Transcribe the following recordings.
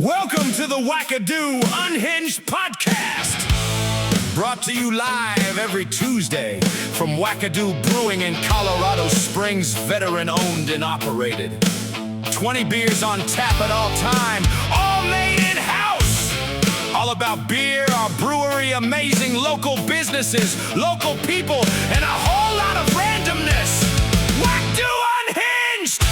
Welcome to the Wackadoo Unhinged podcast. Brought to you live every Tuesday from Wackadoo Brewing in Colorado Springs, veteran owned and operated. 20 beers on tap at all time, all made in-house. All about beer, our brewery, amazing local businesses, local people, and a whole lot of randomness. Wackadoo Unhinged!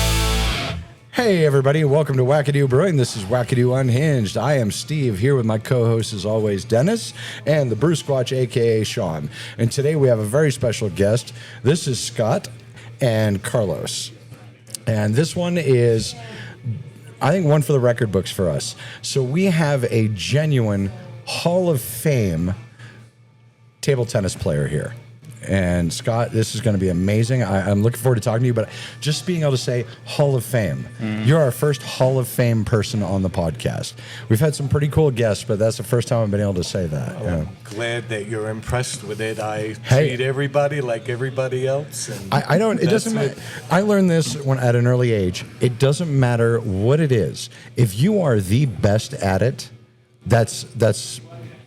Hey everybody, welcome to Wackadoo Brewing. This is Wackadoo Unhinged. I am Steve, here with my co-host as always, Dennis, and the Brew Squatch, aka Sean. And today we have a very special guest. This is Scott and Carlos. And this one is, I think, one for the record books for us. So we have a genuine Hall of Fame table tennis player here. And Scott, this is going to be amazing. I'm looking forward to talking to you, but just being able to say Hall of Fame. You're our first Hall of Fame person on the podcast. We've had some pretty cool guests, but that's the first time I've been able to say that. I'm glad that you're impressed with it. I treat everybody like everybody else. And I don't. It doesn't matter. I learned this at an early age. It doesn't matter what it is. If you are the best at it, that's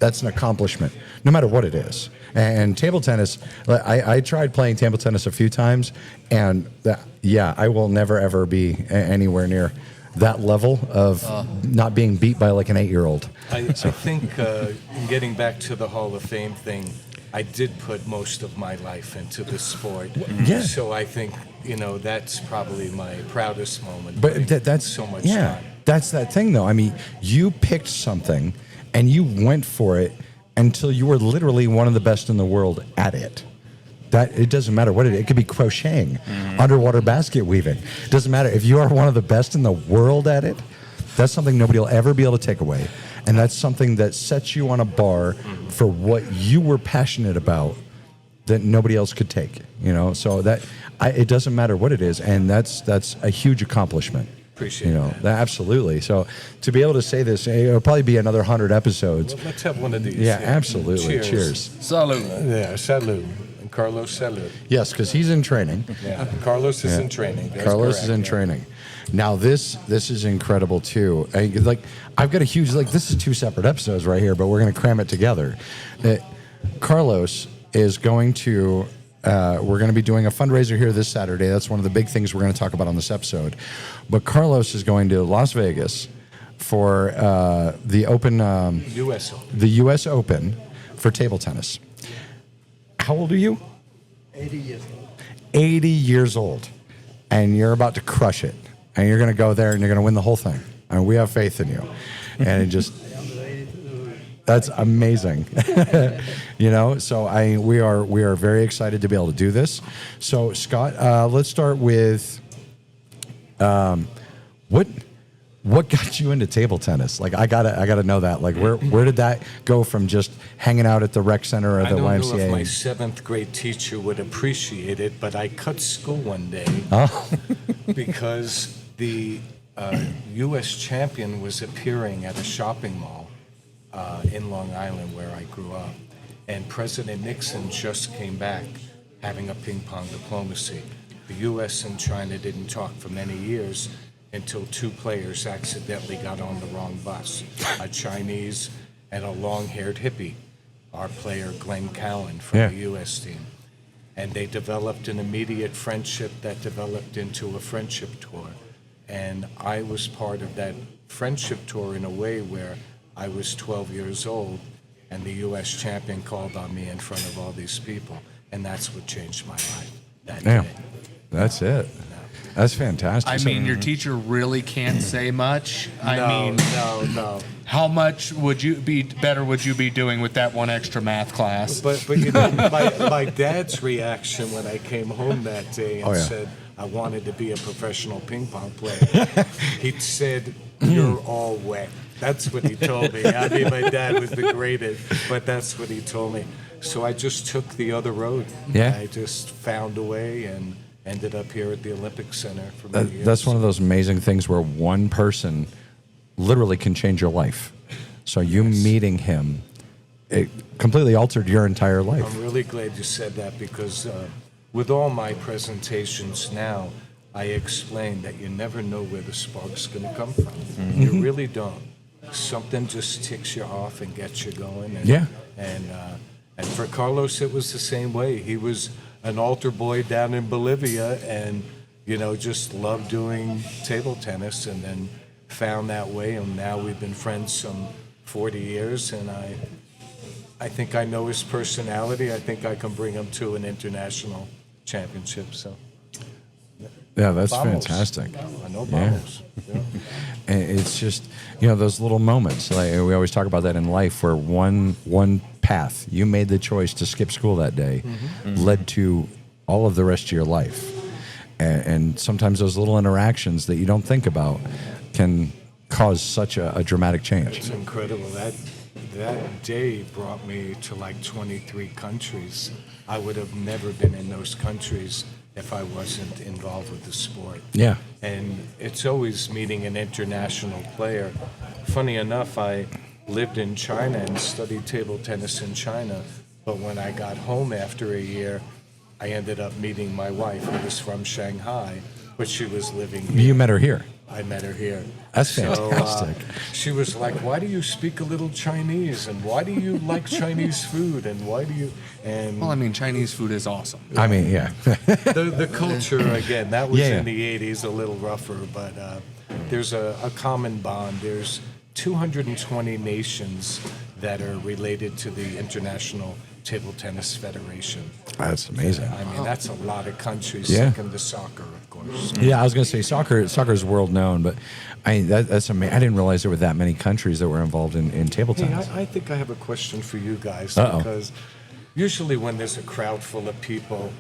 an accomplishment, no matter what it is. And table tennis, I tried playing table tennis a few times, and I will never ever be anywhere near that level of not being beat by like an 8-year-old. I think getting back to the Hall of Fame thing, I did put most of my life into the sport. Yeah. So I think, that's probably my proudest moment. But that's so much time. That's that thing, though. I mean, you picked something, and you went for it until you were literally one of the best in the world at it. That it doesn't matter what it could be crocheting, underwater basket weaving. It doesn't matter. If you are one of the best in the world at it, that's something nobody will ever be able to take away. And that's something that sets you on a bar for what you were passionate about that nobody else could take. So that it doesn't matter what it is, and that's a huge accomplishment. Appreciate that. Absolutely. So to be able to say this, it'll probably be another 100 episodes. Well, let's have one of these. Yeah, absolutely. Cheers. Salud. Yeah, salud. And Carlos, salud. Yes, because he's in training. Yeah, Carlos is in training. That's Carlos correct, is in training. Now this is incredible too. I've got a huge this is 2 separate episodes right here, but we're going to cram it together. Carlos is going to. We're going to be doing a fundraiser here this Saturday. That's one of the big things we're going to talk about on this episode. But Carlos is going to Las Vegas for the Open, U.S. Open. The U.S. Open for table tennis. How old are you? 80 years old. 80 years old, and you're about to crush it. And you're going to go there and you're going to win the whole thing. I mean, we have faith in you. And it just. That's amazing. So we are very excited to be able to do this. So Scott, let's start with what got you into table tennis? I gotta know that. Where did that go from just hanging out at the rec center or the YMCA? I don't know if my 7th grade teacher would appreciate it, but I cut school one day because the U.S. champion was appearing at a shopping mall in Long Island where I grew up. And President Nixon just came back having a ping pong diplomacy. The U.S. and China didn't talk for many years until 2 players accidentally got on the wrong bus, a Chinese and a long-haired hippie, our player Glenn Cowan from the U.S. team. And they developed an immediate friendship that developed into a friendship tour. And I was part of that friendship tour in a way where I was 12 years old, and the U.S. champion called on me in front of all these people, and that's what changed my life. That's it. That's fantastic. I mean, your teacher really can't say much. No. How much would you be doing with that one extra math class? But my dad's reaction when I came home that day and said I wanted to be a professional ping pong player, he said, "You're all wet." That's what he told me. I mean, my dad was the greatest, but that's what he told me. So I just took the other road. Yeah. I just found a way and ended up here at the Olympic Center for many years. That's one of those amazing things where one person literally can change your life. So you meeting him, it completely altered your entire life. I'm really glad you said that because with all my presentations now, I explain that you never know where the spark's going to come from. You really don't. something just ticks you off and gets you going. And, Yeah. And for Carlos, it was the same way. He was an altar boy down in Bolivia, and just loved doing table tennis, and then found that way. And now we've been friends some 40 years, and I think I know his personality. I think I can bring him to an international championship. So. Yeah, that's Vamos. fantastic. I know vamos. Yeah. And it's just, those little moments. Like we always talk about that in life, where one path you made the choice to skip school that day led to all of the rest of your life. And sometimes those little interactions that you don't think about can cause such a dramatic change. It's incredible. That day brought me to like 23 countries. I would have never been in those countries if I wasn't involved with the sport. Yeah. And it's always meeting an international player. Funny enough, I lived in China and studied table tennis in China, but when I got home after a year, I ended up meeting my wife, who was from Shanghai, but she was living here. You met her here. I met her here. That's fantastic. She was like, "Why do you speak a little Chinese? And why do you like Chinese food? And why do you?" And Well, I mean, Chinese food is awesome. I mean, yeah. the culture again, that was Yeah. in the '80s, a little rougher, but there's a common bond. There's 220 nations that are related to the International Table Tennis Federation. That's amazing. I mean, that's a lot of countries. Yeah. Second to soccer, of course. Yeah, I was going to say soccer is world known, but that's amazing. I didn't realize there were that many countries that were involved in table Hey, tennis. I think I have a question for you guys. Uh-oh. Because usually when there's a crowd full of people,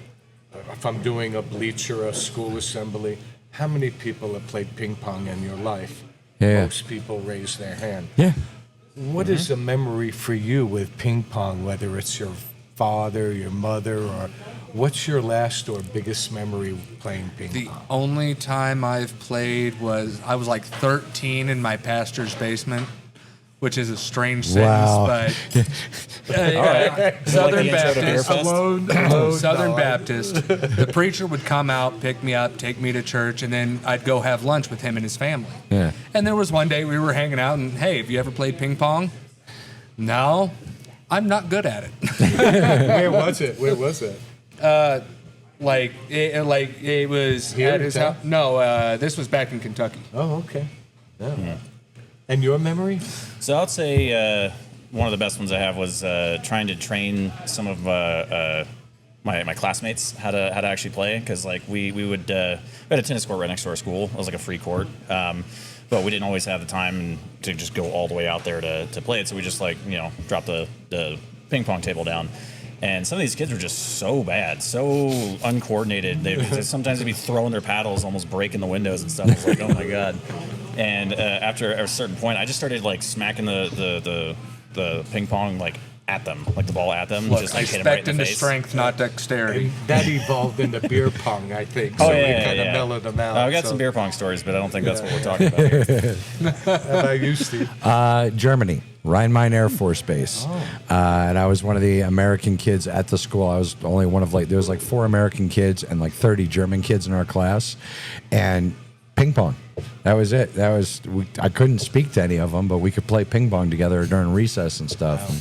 if I'm doing a bleacher, a school assembly, how many people have played ping pong in your life? Yeah. Most people raise their hand. Yeah. What is a memory for you with ping pong, whether it's your father, your mother, or what's your last or biggest memory playing ping The pong? only time I've played was I was like 13 in my pastor's basement, which is a strange sentence, Wow. but Southern Baptist. Southern Baptist. The preacher would come out, pick me up, take me to church, and then I'd go have lunch with him and his family. Yeah. And there was one day we were hanging out, and hey, have you ever played ping pong? No, I'm not good at it. Where was it? Where was it? It was Here at in his town? house. No, this was back in Kentucky. Oh, okay. Yeah. And your memory? So I'd say one of the best ones I have was trying to train some of my classmates how to actually play, because like we had a tennis court right next to our school. It was like a free court, but we didn't always have the time to just go all the way out there to play it. So we just dropped the ping pong table down. And some of these kids were just so bad, so uncoordinated. Sometimes they'd be throwing their paddles, almost breaking the windows and stuff. I was like, oh my god. And after a certain point, I just started like smacking the ping pong at them, like the ball at them. Look, just I hit them right expect in the into face. strength, not dexterity. And that evolved into beer pong, I think. Oh, So yeah, we yeah, kind of yeah. mellowed them out. I've got some beer pong stories, but I don't think that's what we're talking about here. How about you, Steve? Germany, Rhein-Main Air Force Base. And I was one of the American kids at the school. I was only one of there was 4 American kids and 30 German kids in our class. And ping pong. That was it. I couldn't speak to any of them, but we could play ping pong together during recess and stuff. Wow. And,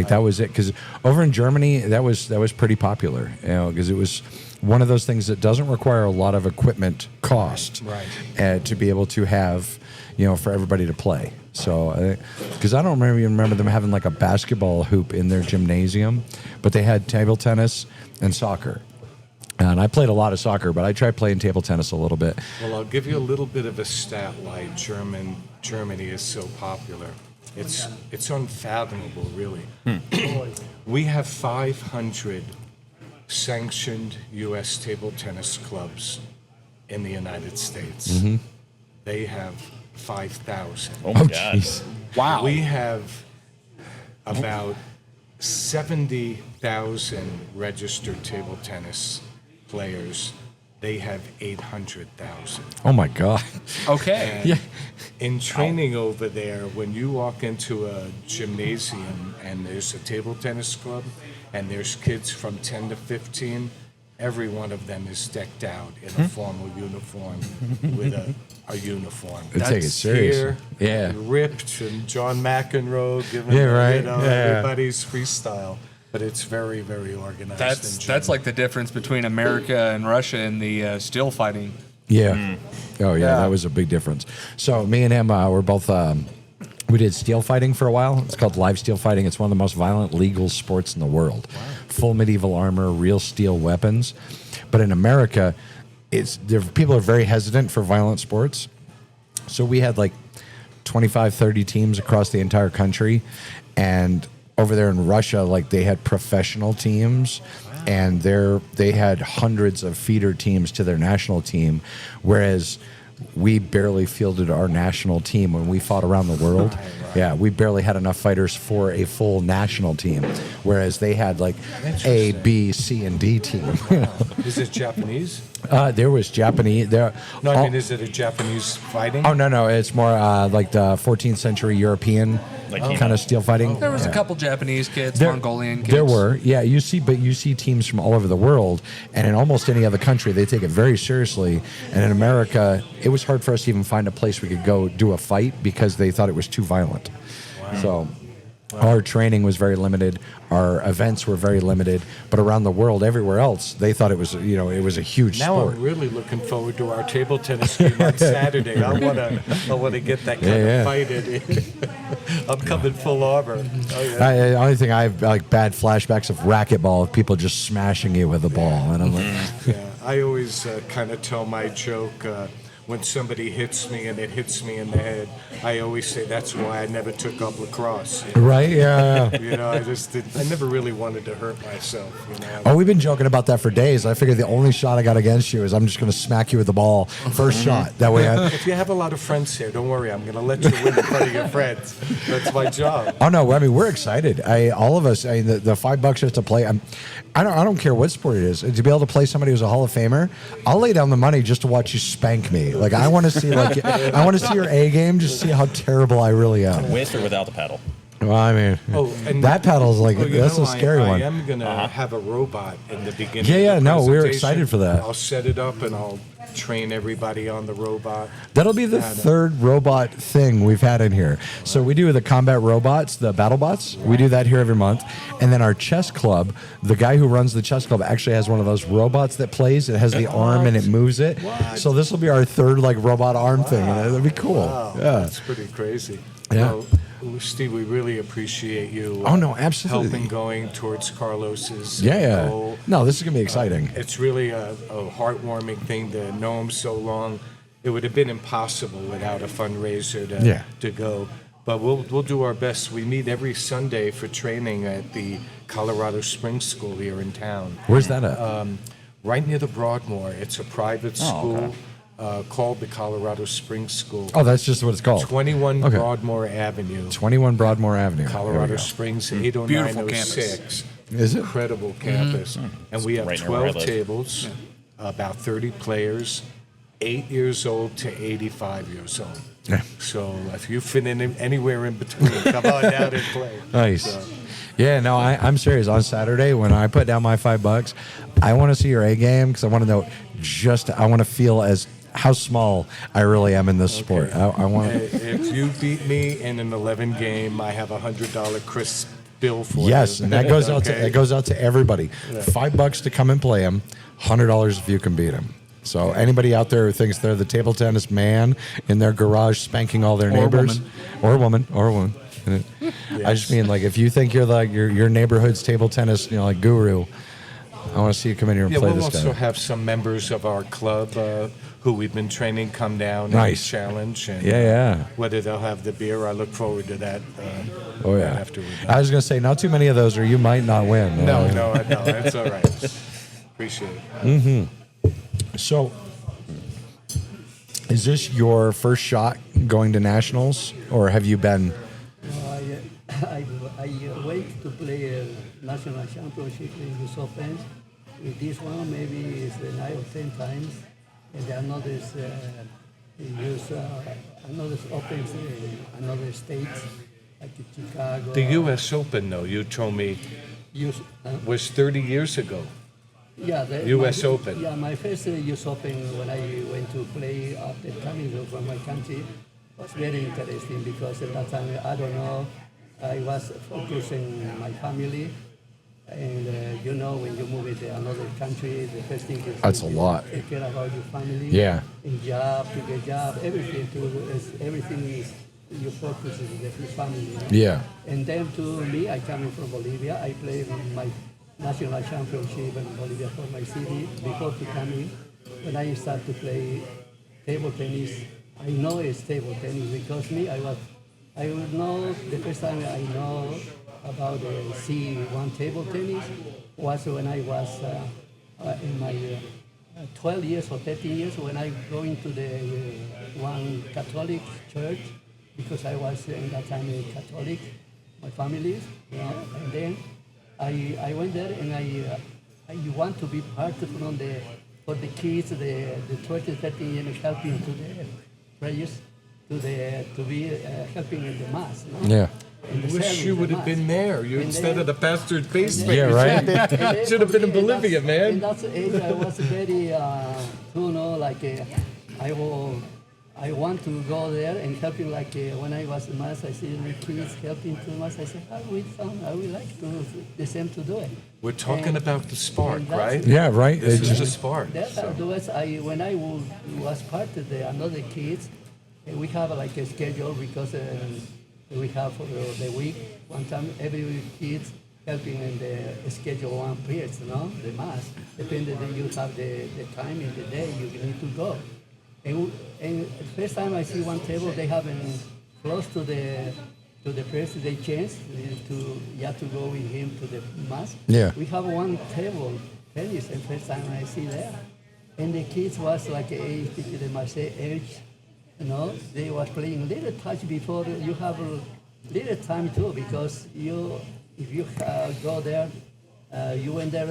that was it. Because over in Germany, that was pretty popular. Because it was one of those things that doesn't require a lot of equipment cost, Right. to be able to have, for everybody to play. So, because I don't remember them having a basketball hoop in their gymnasium, but they had table tennis and soccer. And I played a lot of soccer, but I tried playing table tennis a little bit. Well, I'll give you a little bit of a stat why Germany is so popular. It's unfathomable, really. We have 500 sanctioned U.S. table tennis clubs in the United States. Mm-hmm. They have 5,000. Oh my god! jeez. Wow. We have about 70,000 registered table tennis players. They have 800,000. Oh my God. Okay. And in training over there, when you walk into a gymnasium and there's a table tennis club and there's kids from 10 to 15, every one of them is decked out in a formal uniform with a uniform. They take it serious. Here, ripped, and John McEnroe giving Yeah. everybody's freestyle. But it's very, very organized. That's like the difference between America and Russia in the still fighting. Yeah. Oh, yeah, that was a big difference. So me and him, we're both, we did steel fighting for a while. It's called live steel fighting. It's one of the most violent legal sports in the world. Wow. Full medieval armor, real steel weapons. But in America, people are very hesitant for violent sports. So we had like 25, 30 teams across the entire country. And over there in Russia, like they had professional teams, and they had hundreds of feeder teams to their national team, whereas we barely fielded our national team when we fought around the world. Right. Yeah, we barely had enough fighters for a full national team, whereas they had like A, B, C, and D team. Is it Japanese? There was Japanese. Is it a Japanese fighting? Oh, no. It's more like the 14th century European kind of steel fighting. There was a couple Japanese kids, Mongolian kids. There were, yeah. You see teams from all over the world, and in almost any other country, they take it very seriously. And in America, it was hard for us to even find a place we could go do a fight because they thought it was too violent. Wow. So our training was very limited. Our events were very limited. But around the world, everywhere else, they thought it was, it was a huge sport. Now I'm really looking forward to our table tennis game on Saturday. I want to get that kind of fight in. I'm coming full armor. Oh, yeah. The only thing I have like bad flashbacks of racquetball of people just smashing you with a ball, and I'm like, I always kind of tell my joke. When somebody hits me and it hits me in the head, I always say that's why I never took up lacrosse. Right? Yeah. I never really wanted to hurt myself. Oh, we've been joking about that for days. I figured the only shot I got against you is I'm just going to smack you with the ball first shot. That way, if you have a lot of friends here, don't worry. I'm going to let you win in front of your friends. That's my job. Oh no, I mean we're excited. All of us. The $5 just to play. I don't care what sport it is. To be able to play somebody who's a Hall of Famer, I'll lay down the money just to watch you spank me. Like I want to see your A game, just see how terrible I really am. With or without the paddle? Well, I mean, that paddle's like that's a scary one. I am gonna have a robot in the beginning. Yeah. No, we're excited for that. I'll set it up and I'll train everybody on the robot. That'll be the third robot thing we've had in here. So we do the combat robots, the battle bots. We do that here every month. And then our chess club, the guy who runs the chess club actually has one of those robots that plays. It has the arm and it moves it. What? So this will be our third like robot arm thing. That'll be cool. Wow. Yeah. That's pretty crazy. Yeah. Well, Steve, we really appreciate you. Oh no, absolutely. Helping going towards Carlos's goal. No, this is gonna be exciting. It's really a heartwarming thing to know him so long. It would have been impossible without a fundraiser to go. But we'll do our best. We meet every Sunday for training at the Colorado Springs School here in town. Where's that at? Right near the Broadmoor. It's a private school. Okay. Called the Colorado Springs School. Oh, that's just what it's called. 21 Broadmoor Avenue. 21 Broadmoor Avenue. Colorado Springs, 80906. Is it? Incredible campus. And we have right near where I 12 live. tables, about 30 players, 8 years old to 85 years old. Yeah. So if you fit in anywhere in between, come on down and play. Nice. So, Yeah, no, I'm serious. On Saturday, when I put down my $5, I want to see your A game because I want to know I want to feel how small I really am in this sport. I want. If you beat me in an 11 game, I have a $100 crisp bill for you. Yes, and that goes out to everybody. $5 to come and play him. $100 if you can beat him. So anybody out there who thinks they're the table tennis man in their garage spanking all their neighbors, or a woman. Yes. I just mean like if you think you're like your neighborhood's table tennis, like guru, I want to see you come in here and play we'll this guy. also have some members of our club who we've been training come down and challenge. And, whether they'll have the beer, I look forward to that. After we're done. I was going to say, not too many of those, or you might not win. No, that's all right. Appreciate it. Mm-hmm. So, is this your first shot going to nationals, or have you been? I wait to play a national championship in the Open. With this one, maybe it's 9 or 10 times, and the another is another Opens in another states, like Chicago. The U.S. Open, though, you told me, was 30 years ago. Yeah, U.S. Open. Yeah, my first U.S. Open when I went to play after coming from my country was very interesting because at that time, I don't know, I was focusing on my family. And when you move to another country, the first thing is That's a lot. take care about your family. Yeah. And job, to get job, everything is your focus is the family. Yeah. And then to me, I coming from Bolivia. I played my national championship in Bolivia for my city. Before to come in, when I start to play table tennis, I know it's table tennis because I would know the first time I know about the C1 table tennis was when I was in my 12 years or 13 years when I go into the one Catholic church because I was in that time a Catholic, my family, and then I went there and I want to be part from for the kids, the 12 to 13 years helping to the prayers, to be helping in the mass. Yeah. In the Wish service, you the would have mass. been there. You And instead then- of the bastard face and then- Yeah, right? and then Should have for been in me, Bolivia, man. And that's the age I was very, I want to go there and helping when I was in mass, I see the kids helping to mass. I said, I would like to the same to do it. We're talking And- about the spark, and that's- right? Yeah, right. This It's is the just- spark. That's how do it. When I was part of another kids, we have like a schedule because we have for the week one time every week kids helping in the schedule one period, the mass. Depending on you have the time in the day you need to go. And first time I see one table they have close to the person they change to go with him to the mass. Yeah. We have one table tennis and first time I see there. And the kids was like age, the Marseille age, they was playing little touch before you have a little time too because if you go there, you went there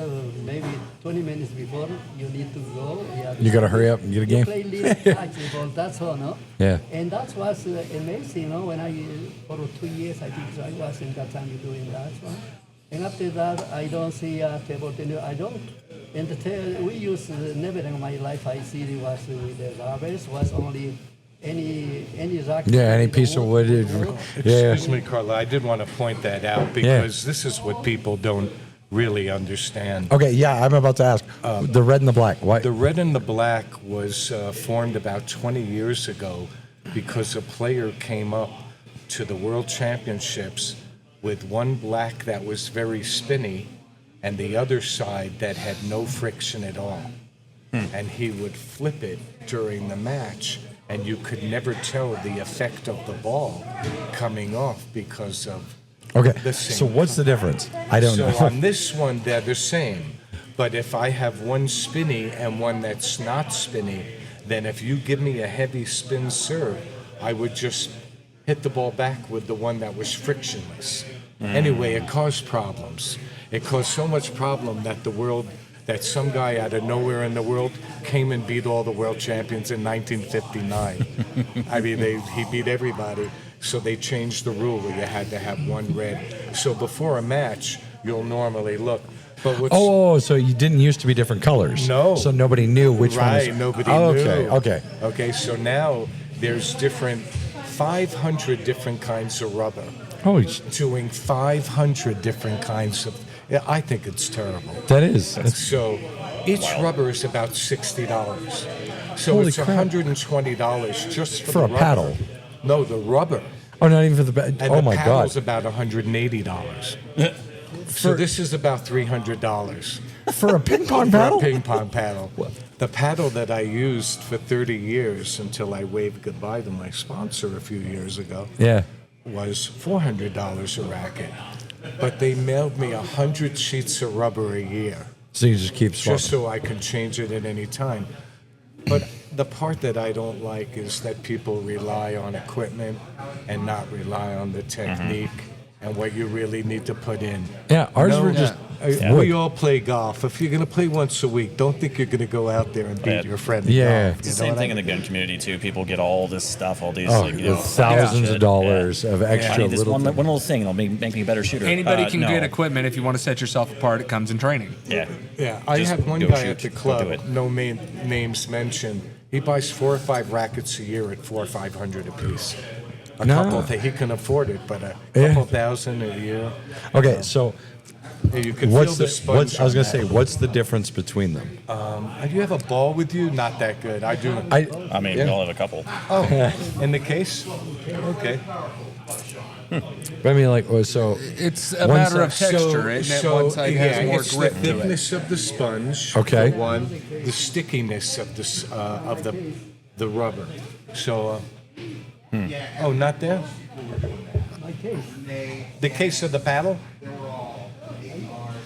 maybe 20 minutes before you need to go. You got to hurry up and get a game. You play little touch before, that's all, no? Yeah. And that was amazing, when for 2 years I think I was in that time doing that one. And after that, I don't see table tennis. I don't. And we use never in my life I see it was with the rubbers was only any racket. Yeah, any piece of wood. Yeah. Excuse me, Carla. I did want to point that out because this is what people don't really understand. Okay, yeah, I'm about to ask. The red and the black. Why? The red and the black was formed about 20 years ago because a player came up to the World Championships with one black that was very spinny and the other side that had no friction at all. And he would flip it during the match, and you could never tell the effect of the ball coming off because of Okay, the same. so what's the difference? I don't So know. on this one, they're the same. But if I have one spinny and one that's not spinny, then if you give me a heavy spin serve, I would just hit the ball back with the one that was frictionless. Anyway, it caused problems. It caused so much problem that some guy out of nowhere in the world came and beat all the world champions in 1959. I mean, he beat everybody. So they changed the rule where you had to have one red. So before a match, you'll normally look. But what's Oh, so you didn't used to be different colors. No. So nobody knew which one was. right, nobody Okay, knew. okay. Okay, so now there's 500 different kinds of rubber. Holy, Doing 500 different kinds of. Yeah, I think it's terrible. that is. That's, So each rubber is about $60. So Holy it's crap. $120 just for For the a rubber. paddle. No, the rubber. oh, not even for the. And Oh the my paddle's God! about $180. So this is about $300 For a ping pong for a paddle. ping pong paddle. The paddle that I used for 30 years until I waved goodbye to my sponsor a few years ago Yeah. was $400 a racket. But they mailed me 100 sheets of rubber a year So you just keep swapping. just so I can change it at any time. But the part that I don't like is that people rely on equipment and not rely on the technique and what you really need to put in. Yeah, ours were just We all play golf. If you're going to play once a week, don't think you're going to go out there and beat your friend at golf. It's the same thing in the gun community too. People get all this stuff, all these thousands of dollars of extra I need this little one things. little thing, it'll make me a better shooter. Anybody can no. get equipment if you want to set yourself apart. It comes in training. Yeah. Yeah, I Just have one go guy shoot. at the Go club, do it. no names mentioned. He buys 4 or 5 rackets a year at $400 or $500 a piece. A couple he can afford it, but a couple thousand a year. Okay, so You can what's feel the sponge. I was on gonna say, that. what's the difference between them? Do you have a ball with you? Not that good. I do. I mean, we all have a couple. Oh, in the case? Okay. I mean, like, so It's a One matter of side- texture, isn't it? One side has more it's grip the to it. thickness of the sponge. Okay. For one, the stickiness of the rubber. So, oh, not there. My case. The case of the paddle.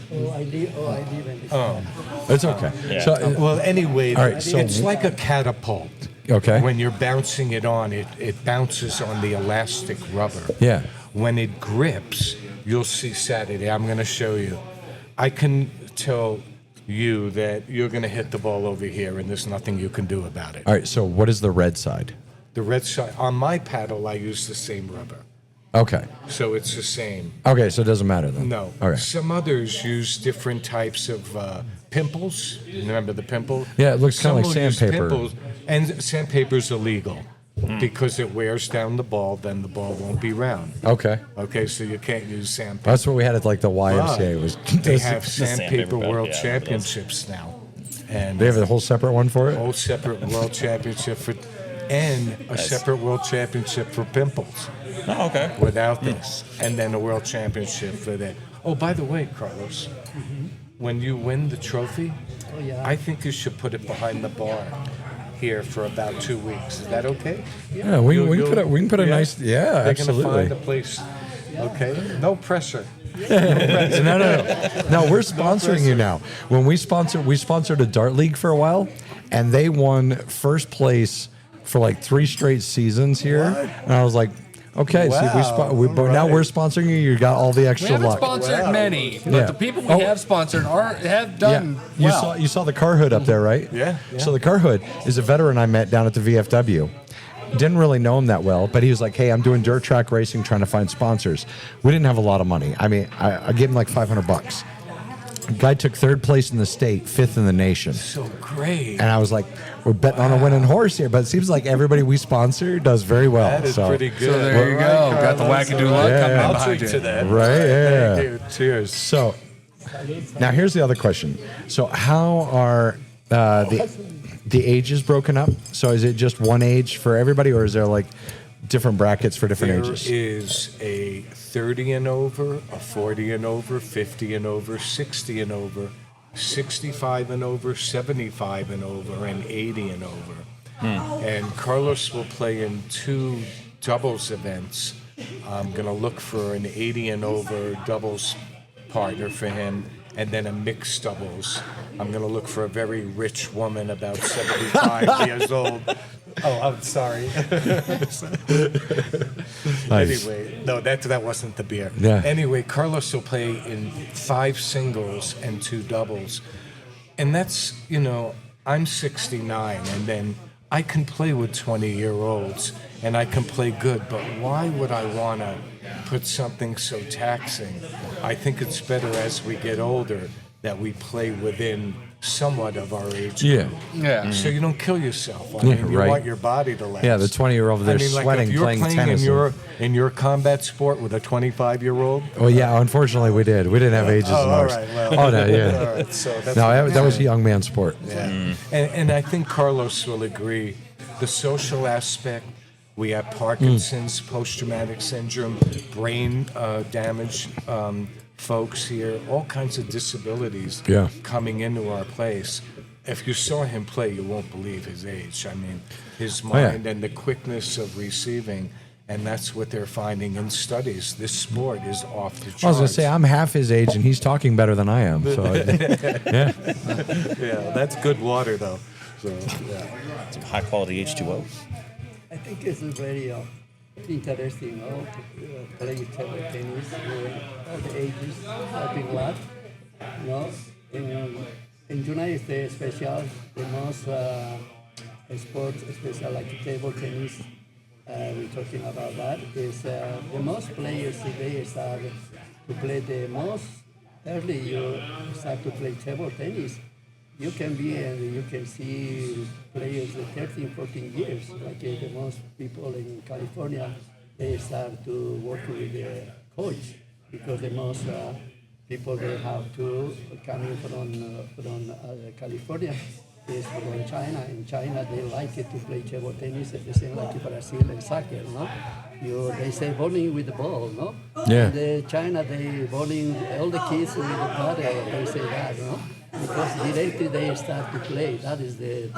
I live in this. it's okay. Yeah. So, Well, anyway, All right, so- it's like a catapult. Okay. When you're bouncing it on, it bounces on the elastic rubber. yeah. When it grips, you'll see Saturday. I'm going to show you. I can tell you that you're going to hit the ball over here, and there's nothing you can do about it. All right. So, what is the red side? The red side on my paddle, I use the same rubber, Okay. so it's the same. Okay. So it doesn't matter then. No. Okay. Some others use different types of pimples. Remember the pimple? Yeah, it looks kinda like Some will use sandpaper. pimples, and sandpaper's illegal because it wears down the ball. Then the ball won't be round. Okay. Okay, so you can't use sandpaper. That's what we had at like the YMCA. Was They have sandpaper sandpaper bed, world yeah, championships now, and They have a whole separate one for it. whole separate world championship for, and a separate world championship for pimples Oh, okay. without this, and then a world championship for that. Oh, by the way, Carlos, when you win the trophy, Oh, yeah. I think you should put it behind the bar here for about 2 weeks. Is that okay? Yeah, we can put a nice. Yeah, They're absolutely. gonna find a place. Okay, no pressure. No, we're sponsoring you now. When we sponsored a dart league for a while, and they won first place for like 3 straight seasons here. And I was like, okay, Wow, but now we're sponsoring you. You got all the We extra haven't luck. sponsored many, but Yeah. the people we Oh. have sponsored have done You well. saw the car hood up there, right? Yeah, yeah. So the car hood is a veteran I met down at the VFW. Didn't really know him that well, but he was like, "Hey, I'm doing dirt track racing, trying to find sponsors." We didn't have a lot of money. I mean, I gave him like $500. Guy took 3rd place in the state, 5th in the nation. So great. And I was like, we're betting on a winning horse here, but it seems like everybody we sponsor does very well. That is so, pretty good. So there you All right, go. Got the Carlos, Wackadoo all luck Yeah. coming in I'll behind drink you. to that. Right, yeah. Thank you. Cheers. So now here's the other question. So how are the ages broken up? So is it just one age for everybody, or is there like different brackets for different There ages? is a 30 and over, a 40 and over, 50 and over, 60 and over, 65 and over, 75 and over, and 80 and over. And Carlos will play in 2 doubles events. I'm going to look for an 80 and over doubles partner for him, and then a mixed doubles. I'm going to look for a very rich woman about 75 years old. Oh, I'm sorry. Nice. Anyway, no, that wasn't the beer. Yeah. Anyway, Carlos will play in 5 singles and 2 doubles. And that's, I'm 69, and then I can play with 20-year-olds, and I can play good, but why would I want to put something so taxing? I think it's better as we get older that we play within somewhat of our age Yeah. group. Yeah. So you don't kill yourself. I Yeah, mean, you right. want your body to last. Yeah, the 20-year-old there sweating if you're playing playing tennis. in your combat sport with a 25-year-old. Well, yeah, unfortunately we did. We didn't have ages in all ours. right, well, Oh, no, yeah. all right, so that's No, that was a young man sport. yeah. And I think Carlos will agree. The social aspect, we have Parkinson's, post-traumatic syndrome, brain damage, folks here, all kinds of disabilities Yeah. coming into our place. If you saw him play, you won't believe his age. I mean, his yeah. mind and the quickness of receiving, and that's what they're finding in studies. This sport is off the charts. I was going to say, I'm half his age, and he's talking better than I am. So, yeah. Yeah, that's good water, though. So, yeah. Some high quality H2O. I think it's very interesting, play table tennis, all the ages, helping a lot. In United States, especially the most sports, especially like table tennis, we're talking about that, is the most players today start to play the most early you start to play table tennis. You can be and you can see players at 13, 14 years, like the most people in California, they start to work with the coach because the most people they have to coming from California is from China. In China, they like it to play table tennis, the same like Brazil and soccer, no? They say bowling with the ball, no? Yeah. The China, they bowling all the kids with the paddle, they say that, no? Because directly they start to play. That is the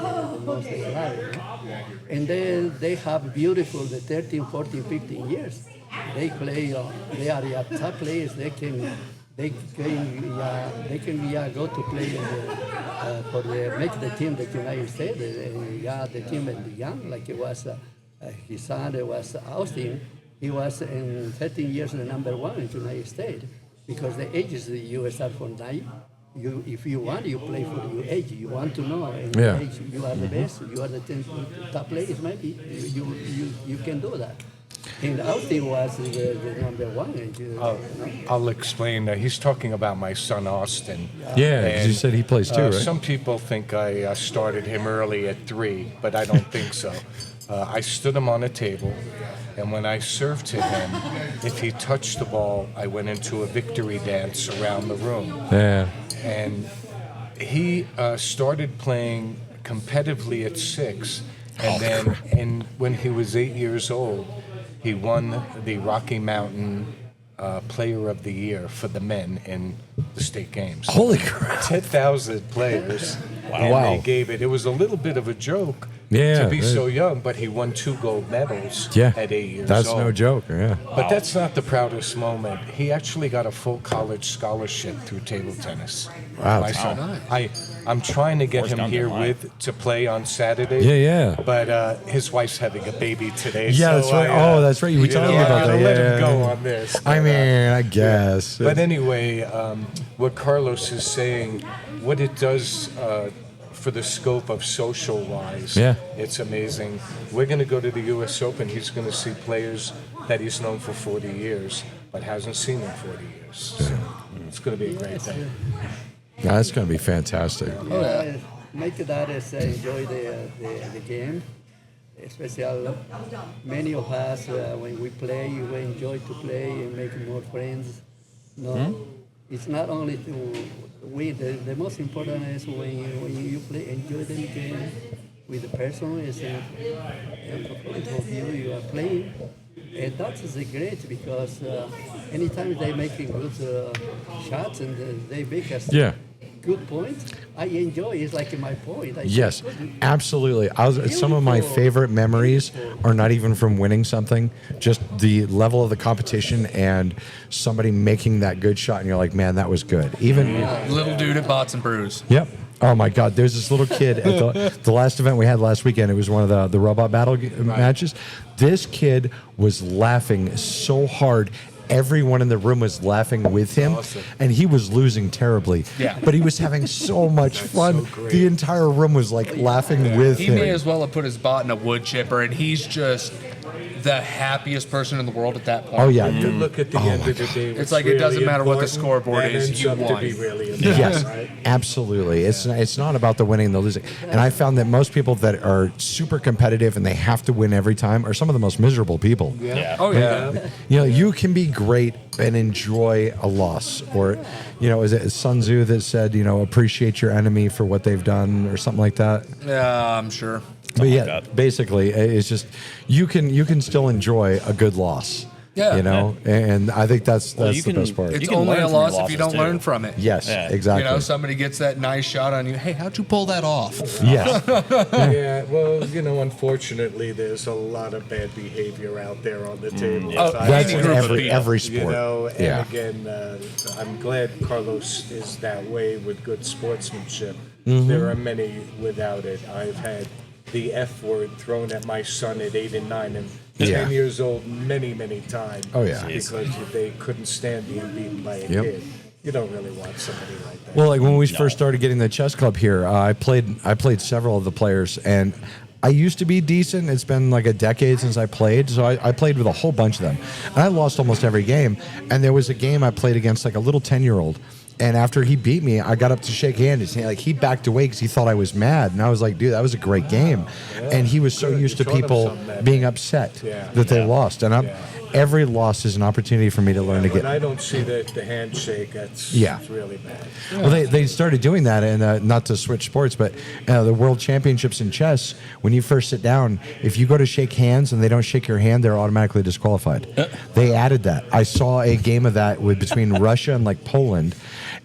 most they love, no? And then they have beautiful, the 13, 14, 15 years. They play, they are top players, they can go to play for the make the team the United States. The team in the young like it was his son. It was Austin. He was in 13 years the number one in the United States because the ages you start from 9. If you want, you play for your age. You want to know your age. You are the best. You are the 10 top players. Maybe you can do that. And Austin was the number one. I'll explain. He's talking about my son Austin. Yeah, because you said he plays too, right? Some people think I started him early at 3, but I don't think so. I stood him on a table, and when I served to him, if he touched the ball, I went into a victory dance around the room. Yeah. And he started playing competitively at 6, and when he was 8 years old, he won the Rocky Mountain Player of the Year for the men in the state games. Holy crap. 10,000 players. And Wow. they gave it. It was a little bit of a joke Yeah, to be so young, but he won 2 gold medals Yeah. at 8 years That's old. no joke. Yeah. But that's not the proudest moment. He actually got a full college scholarship through table tennis. Wow. My son. I'm trying to get Forrest him Gump here in line. to play on Saturday. Yeah. But his wife's having a baby today. Yeah, so that's right. That's right. You were telling me I about gotta that. let Yeah. him go on this. I mean, I guess. But anyway, what Carlos is saying, what it does for the scope of social-wise, Yeah. it's amazing. We're going to go to the U.S. Open. He's going to see players that he's known for 40 years, but hasn't seen in 40 years. So it's going to be a great day. That's going to be fantastic. Make that is enjoy the game. Especially many of us when we play, we enjoy to play and make more friends. No, it's not only to win. The most important is when you play, enjoy the game with the person. Is in front of you, you are playing. And that is great because anytime they making good shots and they make us good points, I enjoy. It's like my point. Yes, absolutely. Some of my favorite memories are not even from winning something, just the level of the competition and somebody making that good shot, and you're like, man, that was good. Even Little dude at Bots and Brews. Yep. Oh my God! There's this little kid at the last event we had last weekend. It was one of the robot battle matches. This kid was laughing so hard. Everyone in the room was laughing with him, and he was losing terribly. Yeah. But he was having so much fun. The entire room was like laughing with He him. may as well have put his bot in a wood chipper, and he's just the happiest person in the world at that point. Oh yeah. You look at the end of the day. It's like it doesn't matter what the scoreboard that is, ends you up won. to be really important, Yes, right? absolutely. It's not about the winning and the losing. And I found that most people that are super competitive and they have to win every time are some of the most miserable people. Yeah. Oh yeah. You know, you can be great and enjoy a loss, or, you know, is it Sun Tzu that said, you know, appreciate your enemy for what they've done, or something like that? Yeah, I'm sure. But yeah, like that. basically, it's just you can still enjoy a good loss. Yeah. You know, and I think that's you the can- best part. It's can only learn a from your loss if you losses, don't too. learn from it. Yes, Yeah. exactly. You know, somebody gets that nice shot on you. Hey, how'd you pull that off? Yes. Yeah, well, you know, unfortunately, there's a lot of bad behavior out there on the table. Oh, That's any in group of every people. sport. You know, and Yeah. again, I'm glad Carlos is that way with good sportsmanship. Mm-hmm. There are many without it. I've had the F word thrown at my son at 8 and 9, and Yeah. 10 years old many, many times. Oh, yeah. Because they couldn't stand being beaten by a Yep. kid. You don't really want somebody like that. Well, like when we first started getting the chess club here, I played several of the players, and I used to be decent. It's been like a decade since I played, so I played with a whole bunch of them. And I lost almost every game. And there was a game I played against like a little 10-year-old. And after he beat me, I got up to shake hands. Like he backed away because he thought I was mad, and I was like, "Dude, that was a great game." And he was so Good. used to You taught him people something that being day. upset Yeah. that they Yeah. lost. And every loss is an opportunity for me to learn to When get. I don't see the handshake, that's Yeah. it's really bad. Well, they started doing that, and not to switch sports, but the World Championships in chess, when you first sit down, if you go to shake hands and they don't shake your hand, they're automatically disqualified. They added that. I saw a game of that between Russia and like Poland,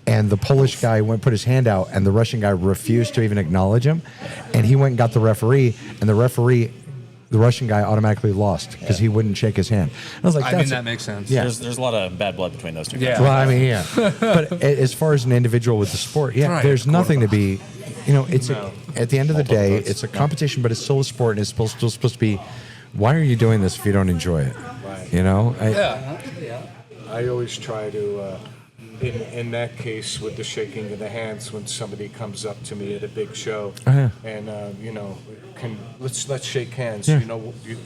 and the Polish guy put his hand out, and the Russian guy refused to even acknowledge him, and he went and got the referee, and the Russian guy automatically lost because he wouldn't shake his hand. I was like, I mean, that makes sense. Yeah. There's a lot of bad blood between those two. Yeah. Well, I mean, yeah. But as far as an individual with the sport, yeah, Right, there's of nothing to be, it's No. at the end of the day, it's a competition, but it's still a sport, and it's still supposed to be, why are you doing this if you don't enjoy it? Right. Yeah. I always try to, in that case, with the shaking of the hands, when somebody comes up to me at a big show, yeah. and let's shake hands. Yeah.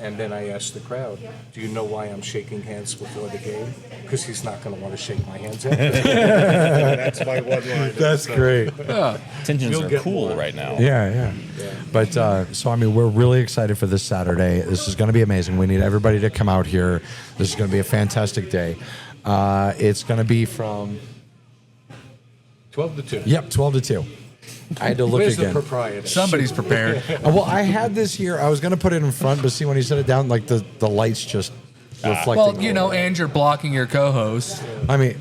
And then I ask the crowd, do you know why I'm shaking hands before the game? Because he's not going to want to shake my hands after. That's my one line. That's great. Tensions You'll are get cool more. right now. Yeah. But so I mean, we're really excited for this Saturday. This is going to be amazing. We need everybody to come out here. This is going to be a fantastic day. It's going to be from 12 to 2. Yep, 12 to 2. I had to look Where's again. the proprietor? Somebody's prepared. Well, I had this here. I was going to put it in front, but see, when you set it down, like the lights just reflecting. Well, and you're blocking your co-host. I mean,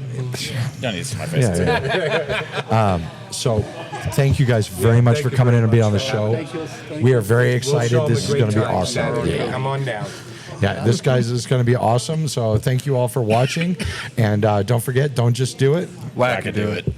Don't need to see my face. yeah. So, thank you guys very much thank for you coming very in and being on the much. show. Thank We you. are very We'll excited. show 'em This a is great going to be time awesome. Saturday. Yeah. Come on down. Yeah, this guys is going to be awesome. So, thank you all for watching, and don't forget, don't just do it. Wackadoo it.